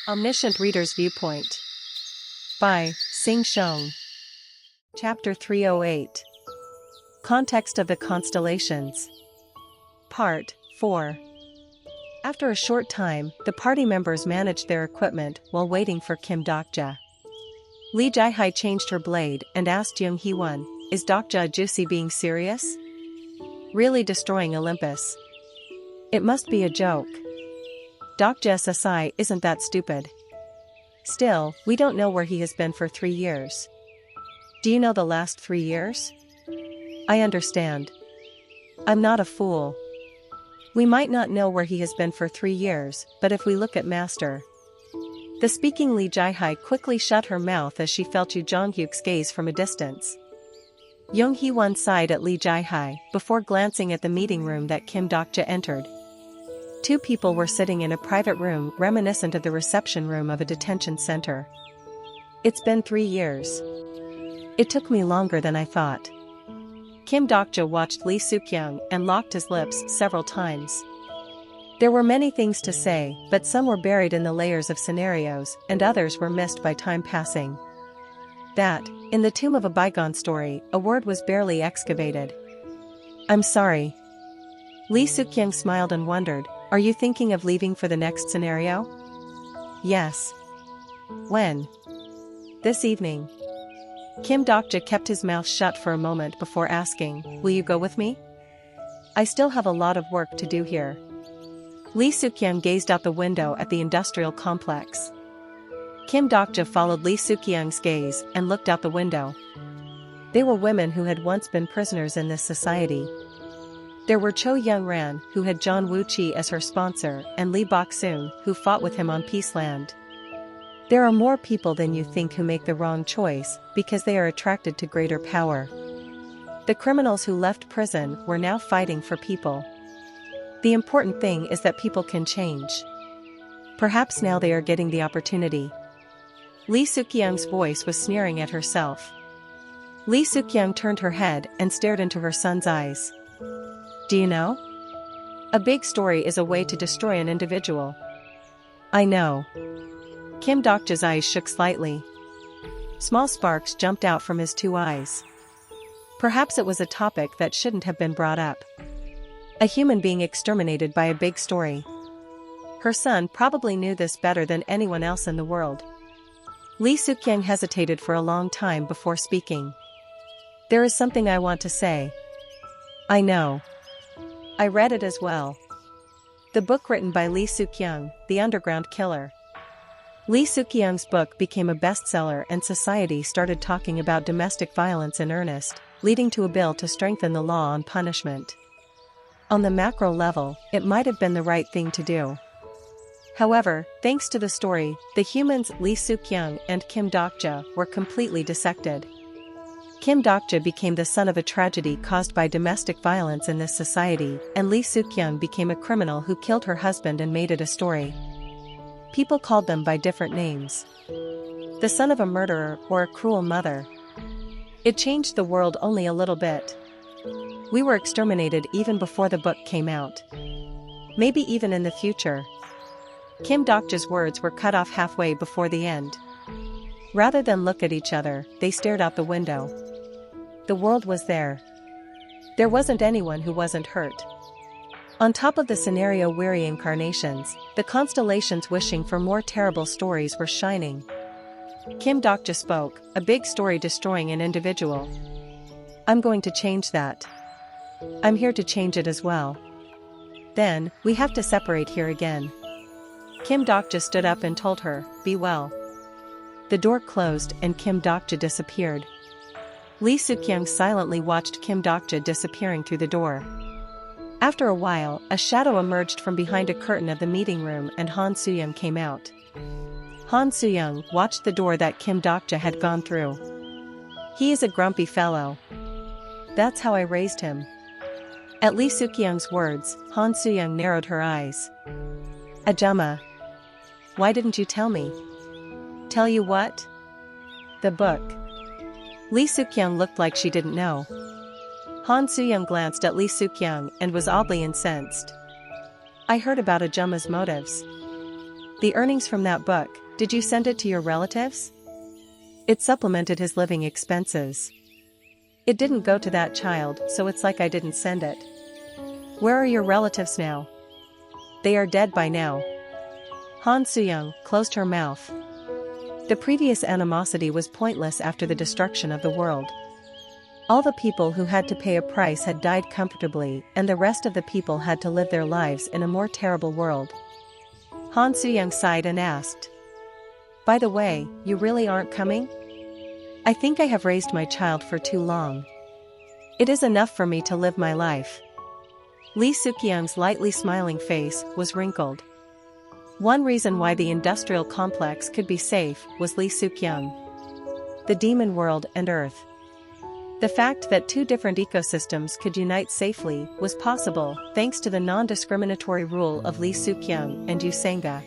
Omniscient Reader's Viewpoint by Sing Shong. Chapter 308. Context of the Constellations. Part 4. After a short time, the party members managed their equipment while waiting for Kim Dokja. Lee Jae-hai changed her blade and asked Jung Hee-won, "Is Dokja Juicy being serious? Really destroying Olympus? It must be a joke. Dokja Sasai isn't that stupid. Still, we don't know where he has been for 3 years. Do you know the last 3 years? I understand. I'm not a fool. We might not know where he has been for 3 years, but if we look at Master." The speaking Lee Jae-hai quickly shut her mouth as she felt Yu Joonghyuk's gaze from a distance. Jung Hee-won sighed at Lee Jae-hai before glancing at the meeting room that Kim Dokja entered. 2 people were sitting in a private room reminiscent of the reception room of a detention center. It's been 3 years. It took me longer than I thought. Kim Dokja watched Lee Suk-young and locked his lips several times. There were many things to say, but some were buried in the layers of scenarios and others were missed by time passing. That, in the tomb of a bygone story, a word was barely excavated. "I'm sorry." Lee Suk-young smiled and wondered, "Are you thinking of leaving for the next scenario?" "Yes." "When?" "This evening." Kim Dokja kept his mouth shut for a moment before asking, "Will you go with me?" "I still have a lot of work to do here." Lee Suk-young gazed out the window at the industrial complex. Kim Dokja followed Lee Suk-young's gaze and looked out the window. They were women who had once been prisoners in this society. There were Cho Young-ran, who had John Woo-chi as her sponsor, and Lee Bok-soon, who fought with him on Peaceland. There are more people than you think who make the wrong choice, because they are attracted to greater power. The criminals who left prison were now fighting for people. The important thing is that people can change. Perhaps now they are getting the opportunity. Lee Suk-young's voice was sneering at herself. Lee Suk-young turned her head and stared into her son's eyes. "Do you know? A big story is a way to destroy an individual." "I know." Kim Dokja's eyes shook slightly. Small sparks jumped out from his 2 eyes. Perhaps it was a topic that shouldn't have been brought up. A human being exterminated by a big story. Her son probably knew this better than anyone else in the world. Lee Suk-young hesitated for a long time before speaking. "There is something I want to say." "I know. I read it as well. The book written by Lee Suk-young, The Underground Killer." Lee Suk-young's book became a bestseller and society started talking about domestic violence in earnest, leading to a bill to strengthen the law on punishment. On the macro level, it might have been the right thing to do. However, thanks to the story, the humans Lee Suk-young and Kim Dokja were completely dissected. Kim Dokja became the son of a tragedy caused by domestic violence in this society, and Lee Suk-young became a criminal who killed her husband and made it a story. People called them by different names. The son of a murderer or a cruel mother. It changed the world only a little bit. We were exterminated even before the book came out. Maybe even in the future. Kim Dokja's words were cut off halfway before the end. Rather than look at each other, they stared out the window. The world was there. There wasn't anyone who wasn't hurt. On top of the scenario-weary incarnations, the constellations wishing for more terrible stories were shining. Kim Dokja spoke, "A big story destroying an individual. I'm going to change that. I'm here to change it as well. Then, we have to separate here again." Kim Dokja stood up and told her, "Be well." The door closed and Kim Dokja disappeared. Lee Suk-young silently watched Kim Dokja disappearing through the door. After a while, a shadow emerged from behind a curtain of the meeting room and Han Soo-young came out. Han Soo-young watched the door that Kim Dokja had gone through. "He is a grumpy fellow. That's how I raised him." At Lee Suk-young's words, Han Soo-young narrowed her eyes. "Ajumma. Why didn't you tell me?" "Tell you what?" "The book." Lee Suk-young looked like she didn't know. Han Soo-young glanced at Lee Suk-young and was oddly incensed. "I heard about Ajumma's motives. The earnings from that book, did you send it to your relatives? It supplemented his living expenses. It didn't go to that child, so it's like I didn't send it. Where are your relatives now? They are dead by now. Han Soo-young closed her mouth. The previous animosity was pointless after the destruction of the world. All the people who had to pay a price had died comfortably, and the rest of the people had to live their lives in a more terrible world. Han Soo-young sighed and asked, "By the way, you really aren't coming? I think I have raised my child for too long. It is enough for me to live my life." Lee Suk-young's lightly smiling face was wrinkled. One reason why the industrial complex could be safe was Lee Suk-young. The demon world and Earth. The fact that two different ecosystems could unite safely was possible thanks to the non-discriminatory rule of Lee Suk-young and Yu Sang-ga.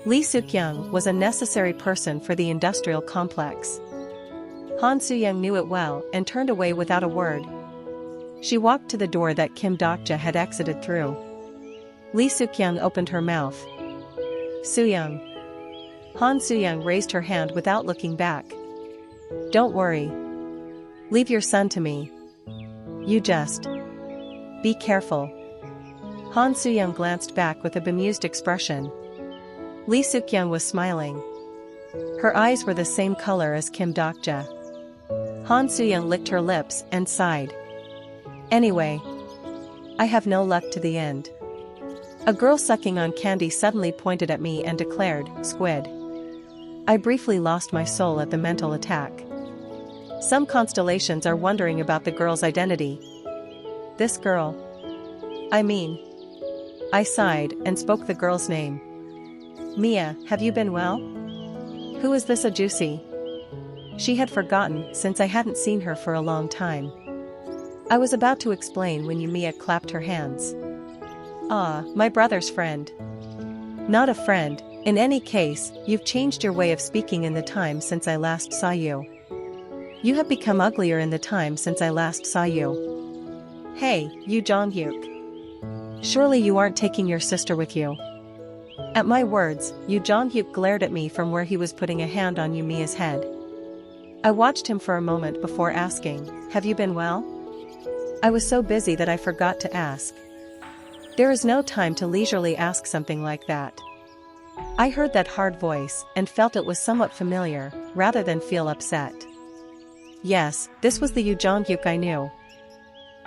Lee Suk-young was a necessary person for the industrial complex. Han Soo-young knew it well and turned away without a word. She walked to the door that Kim Dok-ja had exited through. Lee Suk-young opened her mouth. "Soo-young." Han Soo-young raised her hand without looking back. "Don't worry. Leave your son to me. You just be careful." Han Soo-young glanced back with a bemused expression. Lee Suk-young was smiling. Her eyes were the same color as Kim Dok-ja. Han Soo-young licked her lips and sighed. "Anyway, I have no luck to the end." A girl sucking on candy suddenly pointed at me and declared, "Squid." I briefly lost my soul at the mental attack. Some constellations are wondering about the girl's identity. This girl. I sighed and spoke the girl's name. "Mia, have you been well? Who is this Ajusi?" She had forgotten since I hadn't seen her for a long time. I was about to explain when Mia clapped her hands. "Ah, my brother's friend." "Not a friend. In any case, you've changed your way of speaking in the time since I last saw you. You have become uglier in the time since I last saw you. Hey, Yu Joonghyuk. Surely you aren't taking your sister with you?" At my words, Yu Joonghyuk glared at me from where he was putting a hand on Mia's head. I watched him for a moment before asking, "Have you been well?" I was so busy that I forgot to ask. There is no time to leisurely ask something like that. I heard that hard voice and felt it was somewhat familiar, rather than feel upset. Yes, this was the Yu Joonghyuk I knew.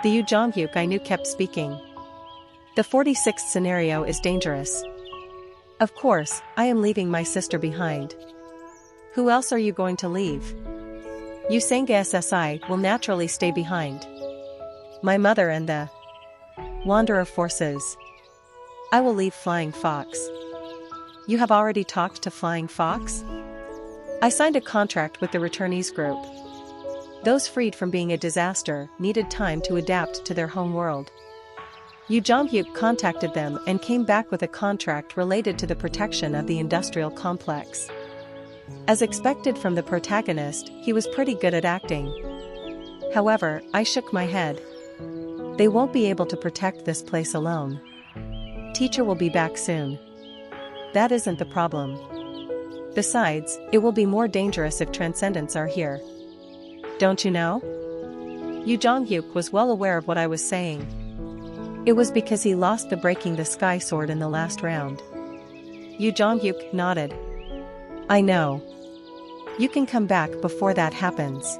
The Yu Joonghyuk I knew kept speaking. "The 46th scenario is dangerous. Of course, I am leaving my sister behind. Who else are you going to leave? Yu Sang-ga SSI will naturally stay behind. My mother and the Wanderer forces. I will leave Flying Fox." "You have already talked to Flying Fox?" "I signed a contract with the returnees group. Those freed from being a disaster needed time to adapt to their home world. Yu Joonghyuk contacted them and came back with a contract related to the protection of the industrial complex. As expected from the protagonist, he was pretty good at acting. However, I shook my head. They won't be able to protect this place alone. Teacher will be back soon. That isn't the problem. Besides, it will be more dangerous if Transcendents are here. Don't you know?" Yu Joonghyuk was well aware of what I was saying. It was because he lost the Breaking the Sky sword in the last round. Yu Joonghyuk nodded. "I know. You can come back before that happens.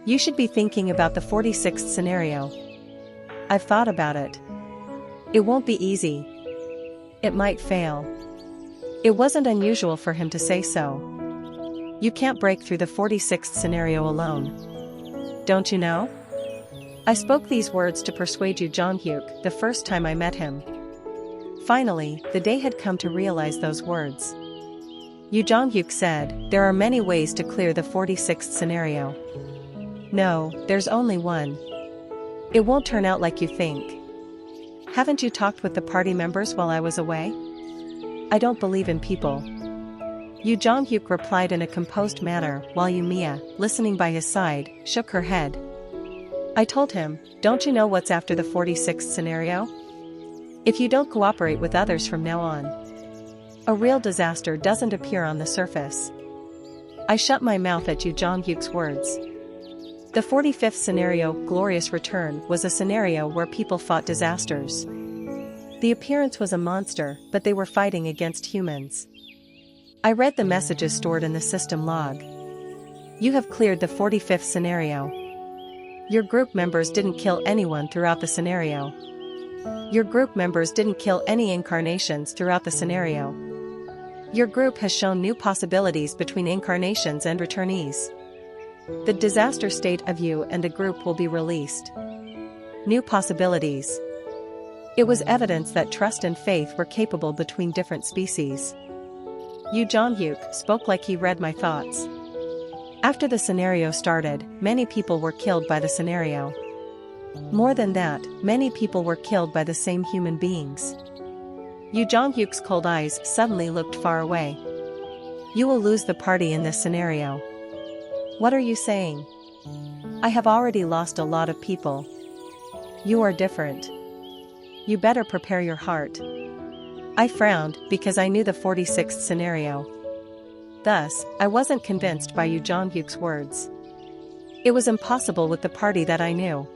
You should be thinking about the 46th scenario. I've thought about it. It won't be easy. It might fail." It wasn't unusual for him to say so. You can't break through the 46th scenario alone. Don't you know? I spoke these words to persuade Yu Joonghyuk the first time I met him. Finally, the day had come to realize those words. Yu Joonghyuk said, "There are many ways to clear the 46th scenario. No, there's only one. It won't turn out like you think. Haven't you talked with the party members while I was away?" "I don't believe in people." Yu Joonghyuk replied in a composed manner while Mia, listening by his side, shook her head. I told him, "Don't you know what's after the 46th scenario? If you don't cooperate with others from now on, A real disaster doesn't appear on the surface. I shut my mouth at Yu Joonghyuk's words. The 45th scenario, Glorious Return, was a scenario where people fought disasters. The appearance was a monster, but they were fighting against humans. I read the messages stored in the system log. You have cleared the 45th scenario. Your group members didn't kill anyone throughout the scenario. Your group members didn't kill any incarnations throughout the scenario. Your group has shown new possibilities between incarnations and returnees. The disaster state of you and the group will be released. New possibilities. It was evidence that trust and faith were capable between different species. Yu Joonghyuk spoke like he read my thoughts. After the scenario started, many people were killed by the scenario. More than that, many people were killed by the same human beings. Yu Joonghyuk's cold eyes suddenly looked far away. You will lose the party in this scenario. What are you saying? I have already lost a lot of people. You are different. You better prepare your heart. I frowned because I knew the 46th scenario. Thus, I wasn't convinced by Yu Joonghyuk's words. It was impossible with the party that I knew.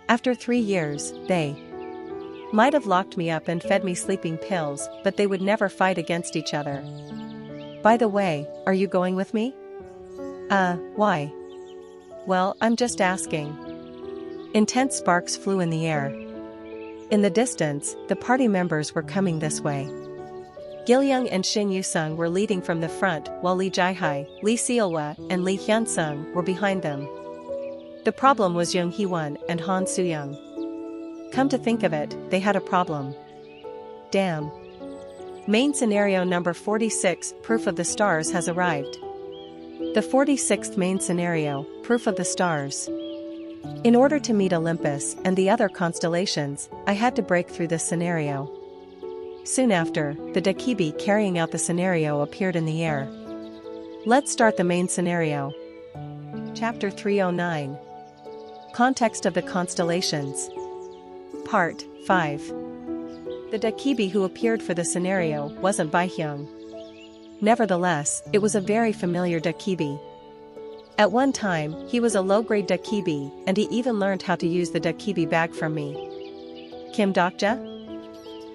After 3 years, they might have locked me up and fed me sleeping pills, but they would never fight against each other. By the way, are you going with me? Why? Well, I'm just asking. Intense sparks flew in the air. In the distance, the party members were coming this way. Gilyoung and Shin Yusung were leading from the front, while Lee Jaihai, Lee Seolwa, and Lee Hyunsung were behind them. The problem was Jung Hee-won and Han Soo-young. Come to think of it, they had a problem. Damn. Main scenario number 46, Proof of the Stars, has arrived. The 46th main scenario, Proof of the Stars. In order to meet Olympus and the other constellations, I had to break through this scenario. Soon after, the Dakibi carrying out the scenario appeared in the air. Let's start the main scenario. Chapter 309. Context of the Constellations. Part 5. The Dakibi who appeared for the scenario wasn't Baihyung. Nevertheless, it was a very familiar Dakibi. At one time, he was a low-grade Dakibi, and he even learned how to use the Dakibi bag from me. Kim Dokja?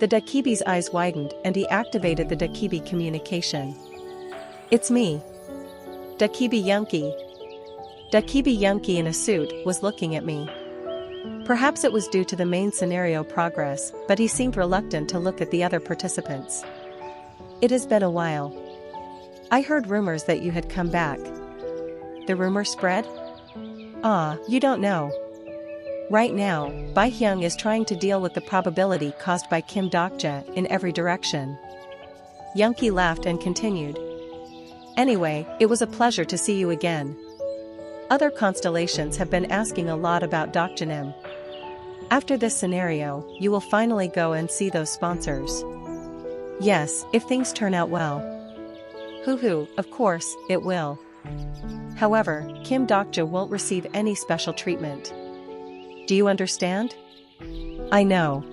The Dakibi's eyes widened and he activated the Dakibi communication. It's me. Dakibi Yunki. Dakibi Yunki in a suit was looking at me. Perhaps it was due to the main scenario progress, but he seemed reluctant to look at the other participants. It has been a while. I heard rumors that you had come back. The rumor spread? You don't know. Right now, Baihyung is trying to deal with the probability caused by Kim Dokja in every direction. Yunki laughed and continued. Anyway, it was a pleasure to see you again. Other constellations have been asking a lot about Dokjanim. After this scenario, you will finally go and see those sponsors. Yes, if things turn out well. Hoo-hoo, of course, it will. However, Kim Dokja won't receive any special treatment. Do you understand? I know.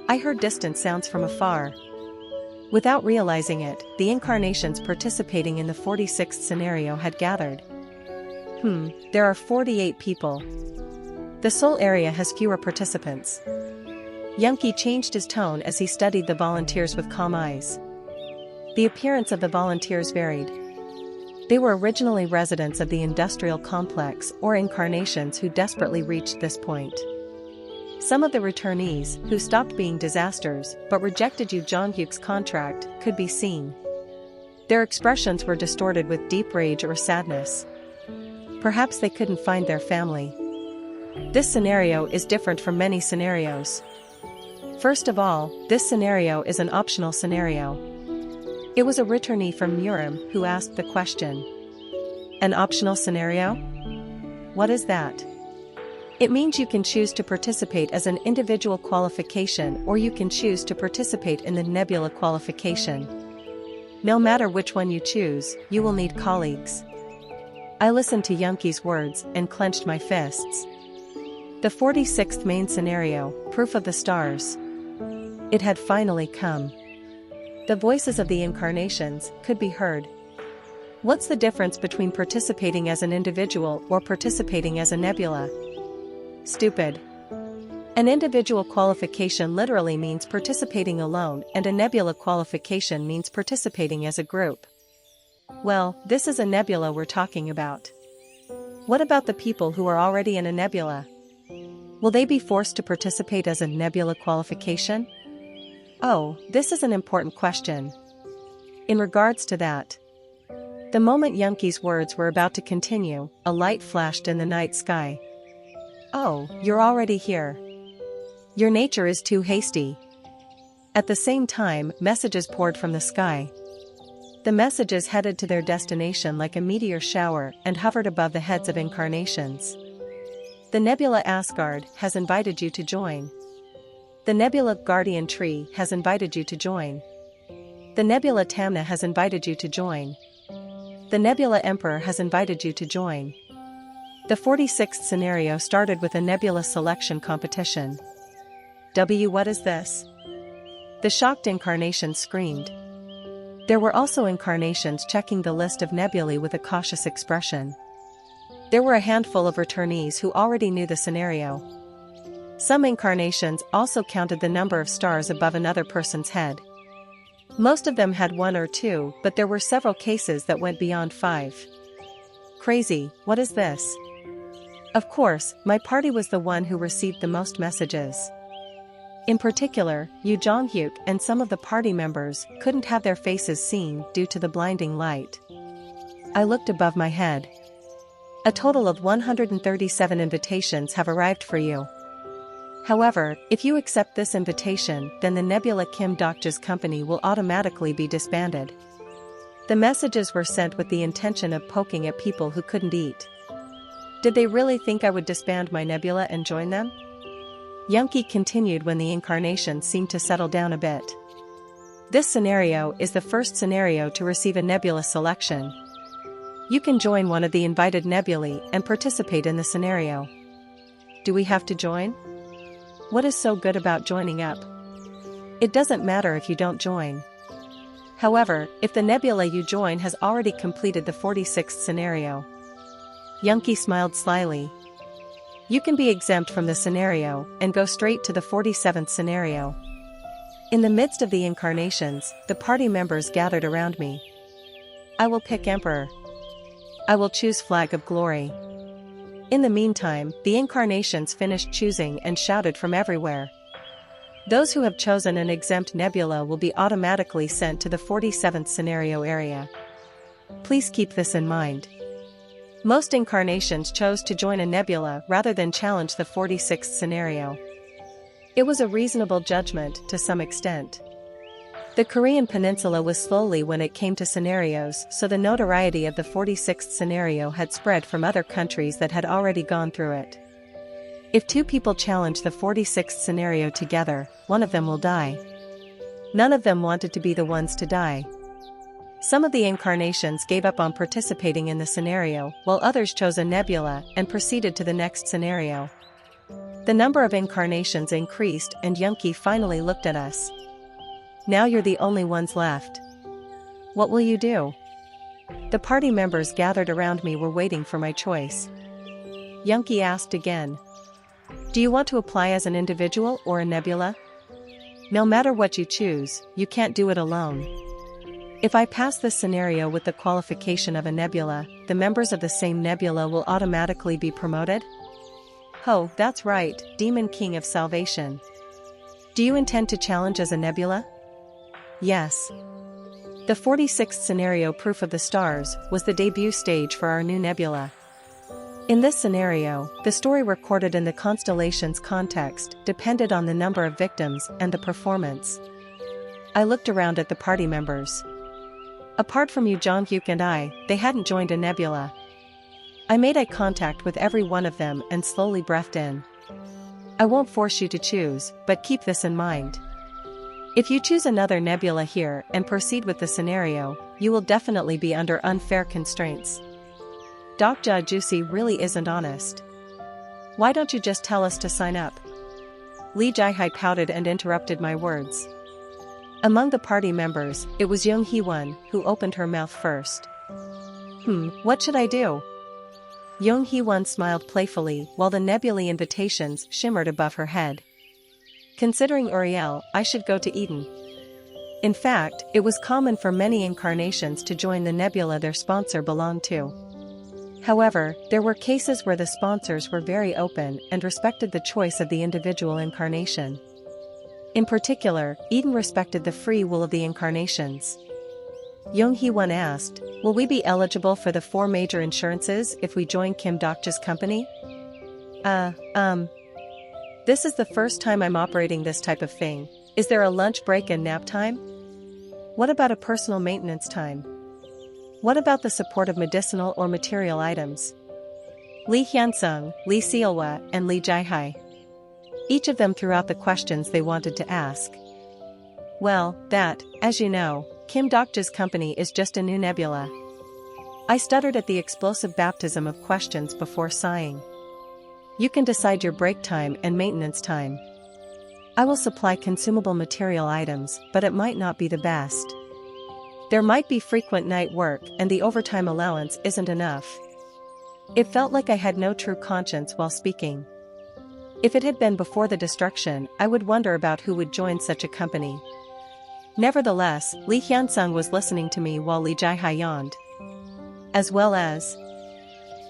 I heard distant sounds from afar. Without realizing it, the incarnations participating in the 46th scenario had gathered. There are 48 people. The Seoul area has fewer participants. Yunki changed his tone as he studied the volunteers with calm eyes. The appearance of the volunteers varied. They were originally residents of the industrial complex or incarnations who desperately reached this point. Some of the returnees, who stopped being disasters but rejected Yu Joonghyuk's contract, could be seen. Their expressions were distorted with deep rage or sadness. Perhaps they couldn't find their family. This scenario is different from many scenarios. First of all, this scenario is an optional scenario. It was a returnee from Murim who asked the question. An optional scenario? What is that? It means you can choose to participate as an individual qualification or you can choose to participate in the Nebula qualification. No matter which one you choose, you will need colleagues. I listened to Yunki's words and clenched my fists. The 46th main scenario, Proof of the Stars. It had finally come. The voices of the incarnations could be heard. What's the difference between participating as an individual or participating as a nebula? Stupid. An individual qualification literally means participating alone, and a nebula qualification means participating as a group. Well, this is a nebula we're talking about. What about the people who are already in a nebula? Will they be forced to participate as a nebula qualification? Oh, this is an important question. In regards to that, the moment Yoonghyuk's words were about to continue, a light flashed in the night sky. Oh, you're already here. Your nature is too hasty. At the same time, messages poured from the sky. The messages headed to their destination like a meteor shower and hovered above the heads of incarnations. The Nebula Asgard has invited you to join. The Nebula Guardian Tree has invited you to join. The Nebula Tamna has invited you to join. The Nebula Emperor has invited you to join. The 46th scenario started with a nebula selection competition. What is this? The shocked incarnation screamed. There were also incarnations checking the list of nebulae with a cautious expression. There were a handful of returnees who already knew the scenario. Some incarnations also counted the number of stars above another person's head. Most of them had 1 or 2, but there were several cases that went beyond 5. Crazy, what is this? Of course, my party was the one who received the most messages. In particular, Yu Joonghyuk and some of the party members couldn't have their faces seen due to the blinding light. I looked above my head. A total of 137 invitations have arrived for you. However, if you accept this invitation, then the Nebula Kim Dokja's company will automatically be disbanded. The messages were sent with the intention of poking at people who couldn't eat. Did they really think I would disband my nebula and join them? Yoonghyuk continued when the incarnation seemed to settle down a bit. This scenario is the first scenario to receive a nebula selection. You can join one of the invited nebulae and participate in the scenario. Do we have to join? What is so good about joining up? It doesn't matter if you don't join. However, if the nebula you join has already completed the 46th scenario. Yoonghyuk smiled slyly. You can be exempt from the scenario and go straight to the 47th scenario. In the midst of the incarnations, the party members gathered around me. I will pick Emperor. I will choose Flag of Glory. In the meantime, the incarnations finished choosing and shouted from everywhere. Those who have chosen an exempt nebula will be automatically sent to the 47th scenario area. Please keep this in mind. Most incarnations chose to join a nebula rather than challenge the 46th scenario. It was a reasonable judgment to some extent. The Korean peninsula was slowly when it came to scenarios, so the notoriety of the 46th scenario had spread from other countries that had already gone through it. If 2 people challenge the 46th scenario together, one of them will die. None of them wanted to be the ones to die. Some of the incarnations gave up on participating in the scenario, while others chose a nebula and proceeded to the next scenario. The number of incarnations increased and Yoonghyuk finally looked at us. Now you're the only ones left. What will you do? The party members gathered around me were waiting for my choice. Yoonghyuk asked again. Do you want to apply as an individual or a nebula? No matter what you choose, you can't do it alone. If I pass this scenario with the qualification of a nebula, the members of the same nebula will automatically be promoted? Oh, that's right, Demon King of Salvation. Do you intend to challenge as a nebula? Yes. The 46th scenario Proof of the Stars was the debut stage for our new nebula. In this scenario, the story recorded in the constellation's context depended on the number of victims and the performance. I looked around at the party members. Apart from Yu Joonghyuk and I, they hadn't joined a nebula. I made eye contact with every one of them and slowly breathed in. I won't force you to choose, but keep this in mind. If you choose another nebula here and proceed with the scenario, you will definitely be under unfair constraints. Dokja Juicy really isn't honest. Why don't you just tell us to sign up? Lee Jae-hai pouted and interrupted my words. Among the party members, it was Young Hee-won who opened her mouth first. What should I do? Young Hee-won smiled playfully while the nebulae invitations shimmered above her head. Considering Uriel, I should go to Eden. In fact, it was common for many incarnations to join the nebula their sponsor belonged to. However, there were cases where the sponsors were very open and respected the choice of the individual incarnation. In particular, Eden respected the free will of the incarnations. Young Hee-won asked, "Will we be eligible for the 4 major insurances if we join Kim Dokja's company?" This is the first time I'm operating this type of thing. Is there a lunch break and nap time? What about a personal maintenance time? What about the support of medicinal or material items? Lee Hyun-sung, Lee Seol-hwa, and Lee Jae-hai. Each of them threw out the questions they wanted to ask. Well, that, as you know, Kim Dokja's company is just a new nebula. I stuttered at the explosive baptism of questions before sighing. You can decide your break time and maintenance time. I will supply consumable material items, but it might not be the best. There might be frequent night work and the overtime allowance isn't enough. It felt like I had no true conscience while speaking. If it had been before the destruction, I would wonder about who would join such a company. Nevertheless, Lee Hyun-sung was listening to me while Lee Jae-hai yawned. As well as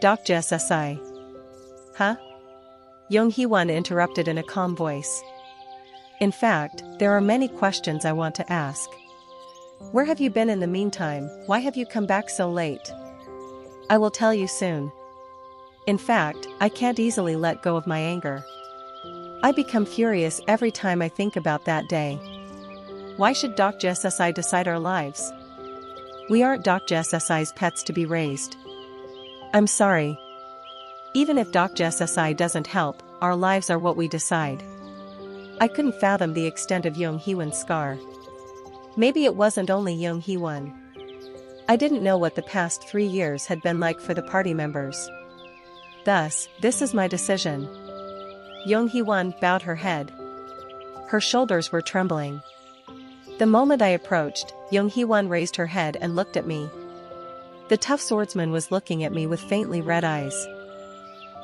Dokja SSI. Huh? Young Hee-won interrupted in a calm voice. In fact, there are many questions I want to ask. Where have you been in the meantime? Why have you come back so late? I will tell you soon. In fact, I can't easily let go of my anger. I become furious every time I think about that day. Why should Dokja SSI decide our lives? We aren't Dokja SSI's pets to be raised. I'm sorry. Even if Dokja SSI doesn't help, our lives are what we decide. I couldn't fathom the extent of Young Hee-won's scar. Maybe it wasn't only Young Hee-won. I didn't know what the past 3 years had been like for the party members. Thus, this is my decision. Young Hee-won bowed her head. Her shoulders were trembling. The moment I approached, Young Hee-won raised her head and looked at me. The tough swordsman was looking at me with faintly red eyes.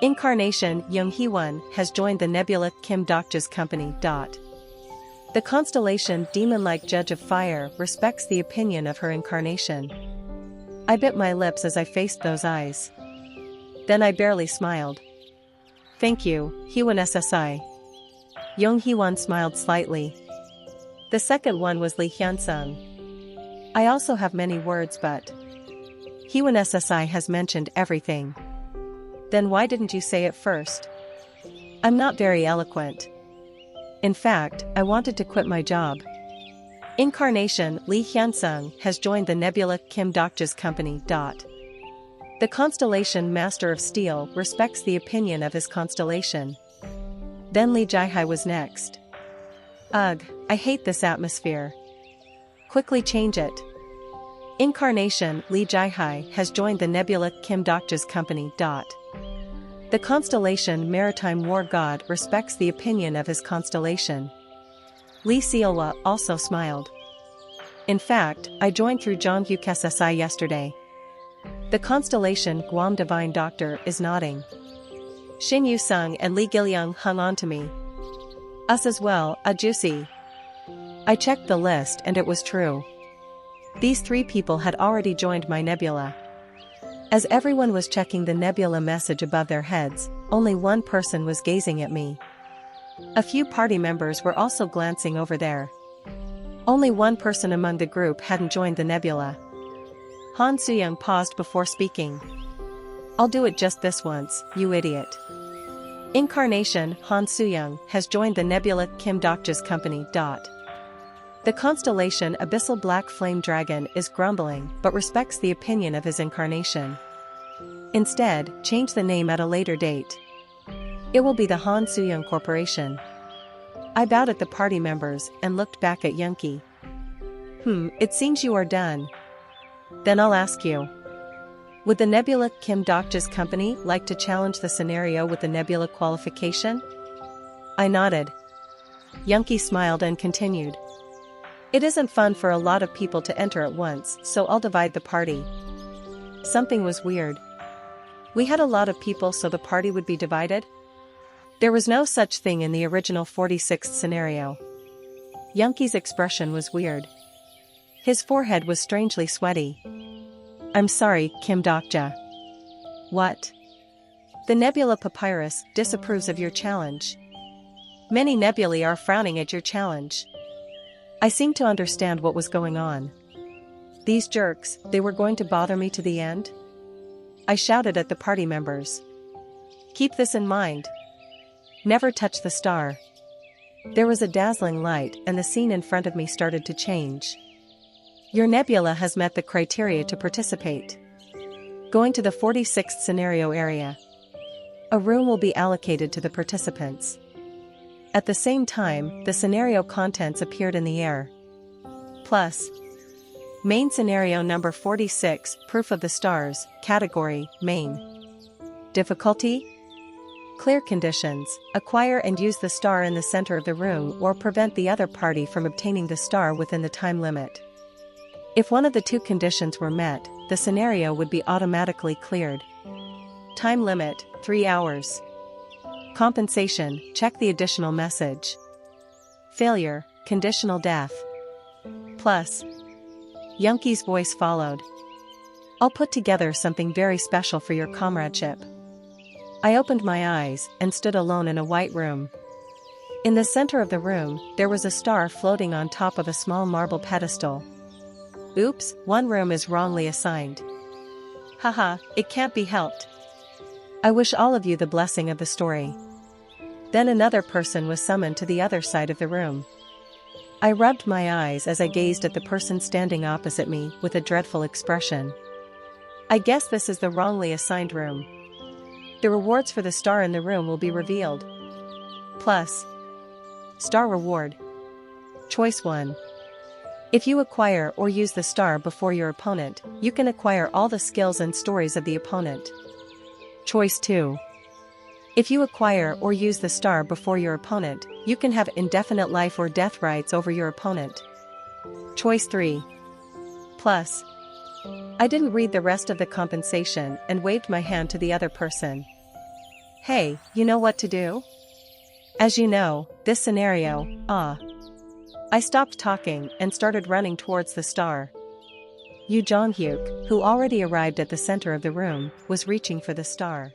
Incarnation Young Hee-won has joined the Nebula Kim Dokja's company. The constellation demon-like Judge of Fire respects the opinion of her incarnation. I bit my lips as I faced those eyes. Then I barely smiled. Thank you, Hee-won SSI. Young Hee-won smiled slightly. The second one was Lee Hyun-sung. I also have many words but Hee-won SSI has mentioned everything. Then why didn't you say it first? I'm not very eloquent. In fact, I wanted to quit my job. Incarnation Lee Hyun-sung has joined the Nebula Kim Dokja's company. The constellation Master of Steel respects the opinion of his constellation. Then Lee Jae-hai was next. Ugh, I hate this atmosphere. Quickly change it. Incarnation Lee Jae-hai has joined the Nebula Kim Dokja's company. The constellation Maritime War God respects the opinion of his constellation. Lee Seol-hwa also smiled. In fact, I joined through Joonghyuk SSI yesterday. The constellation Guam Divine Doctor is nodding. Shin Yu-sung and Lee Gil-young hung on to me. Us as well, a juicy. I checked the list and it was true. These 3 people had already joined my nebula. As everyone was checking the nebula message above their heads, only one person was gazing at me. A few party members were also glancing over there. Only one person among the group hadn't joined the nebula. Han Soo-young paused before speaking. I'll do it just this once, you idiot. Incarnation Han Soo-young has joined the Nebula Kim Dokja's company. The constellation Abyssal Black Flame Dragon is grumbling but respects the opinion of his incarnation. Instead, change the name at a later date. It will be the Han Soo-young Corporation. I bowed at the party members and looked back at Youngki. It seems you are done. Then I'll ask you. Would the Nebula Kim Dokja's company like to challenge the scenario with the Nebula qualification? I nodded. Youngki smiled and continued. It isn't fun for a lot of people to enter at once, so I'll divide the party. Something was weird. We had a lot of people, so the party would be divided? There was no such thing in the original 46th scenario. Yoonghyuk's expression was weird. His forehead was strangely sweaty. I'm sorry, Kim Dokja. What? The Nebula Papyrus disapproves of your challenge. Many nebulae are frowning at your challenge. I seemed to understand what was going on. These jerks, they were going to bother me to the end? I shouted at the party members. Keep this in mind. Never touch the star. There was a dazzling light and the scene in front of me started to change. Your nebula has met the criteria to participate. Going to the 46th scenario area. A room will be allocated to the participants. At the same time, the scenario contents appeared in the air. Plus. Main scenario number 46, Proof of the Stars, category, Main. Difficulty? Clear conditions, acquire and use the star in the center of the room or prevent the other party from obtaining the star within the time limit. If one of the two conditions were met, the scenario would be automatically cleared. Time limit, 3 hours. Compensation, check the additional message. Failure, conditional death. Plus. Yoonghyuk's voice followed. I'll put together something very special for your comradeship. I opened my eyes and stood alone in a white room. In the center of the room, there was a star floating on top of a small marble pedestal. Oops, one room is wrongly assigned. Haha, it can't be helped. I wish all of you the blessing of the story. Then another person was summoned to the other side of the room. I rubbed my eyes as I gazed at the person standing opposite me with a dreadful expression. I guess this is the wrongly assigned room. The rewards for the star in the room will be revealed. Plus. Star reward. Choice 1. If you acquire or use the star before your opponent, you can acquire all the skills and stories of the opponent. Choice 2. If you acquire or use the star before your opponent, you can have indefinite life or death rights over your opponent. Choice 3. Plus. I didn't read the rest of the compensation and waved my hand to the other person. Hey, you know what to do? As you know, this scenario, I stopped talking and started running towards the star. Yu Joonghyuk, who already arrived at the center of the room, was reaching for the star.